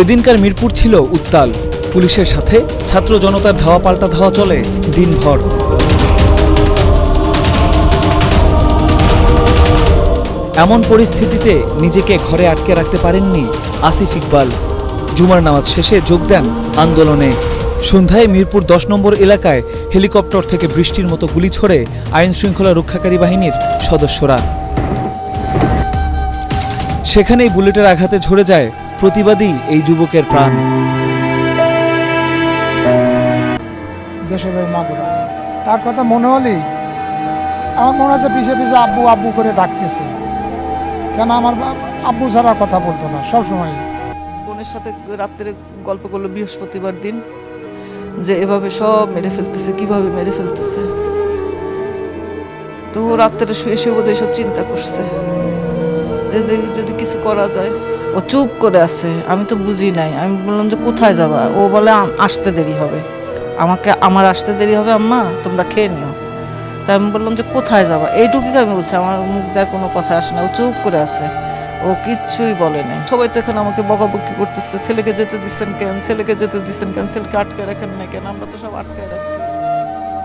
সেদিনকার মিরপুর ছিল উত্তাল। পুলিশের সাথে ছাত্র জনতার ধাওয়া পাল্টা ধাওয়া চলে দিনভর। এমন পরিস্থিতিতে নিজেকে ঘরে আটকে রাখতে পারেননি আসিফ ইকবাল। জুমার নামাজ শেষে যোগ দেন আন্দোলনে। সন্ধ্যায় মিরপুর 10 নম্বর এলাকায় হেলিকপ্টার থেকে বৃষ্টির মতো গুলি ছোড়ে আইন শৃঙ্খলা রক্ষাকারী বাহিনীর সদস্যরা। সেখানেই বুলেটের আঘাতে ঝরে যায় প্রতিবাদী এই যুবকের প্রাণ। দেশের মাগুরা তার কথা মনে হলেই আমার মনে হচ্ছে পিছে পিছে আব্বু আব্বু করে ডাকতেছে। কেন আমার আব্বু ছাড়া কথা বলতো না সবসময়। বোনের সাথে রাত্রে গল্প করলো বৃহস্পতিবার দিন, যে এভাবে সব মেরে ফেলতেছে, কিভাবে মেরে ফেলতেছে। তো ও রাত্রে শুয়ে শুয়ে বোধহয় সব চিন্তা করছে যদি কিছু করা যায়। ও চুপ করে আছে, আমি তো বুঝি নাই। আমি বললাম যে কোথায় যাবা? ও বলে আসতে দেরি হবে, আমার আসতে দেরি হবে আম্মা, তোমরা খেয়ে নিও। তাই আমি বললাম যে কোথায় যাবা, এইটুকুই আমি বলছি। আমার মুখ দেওয়ার কোনো কথা আসে না, ও চুপ করে আছে, ও কিচ্ছুই বলে নাই। সবাই তো এখানে আমাকে বকাবকি করতেছে, ছেলেকে যেতে দিচ্ছেন কেন, ছেলেকে যেতে দিচ্ছেন কেন, ছেলেকে আটকে রাখেন না কেন, আমরা তো সব আটকে রাখছি।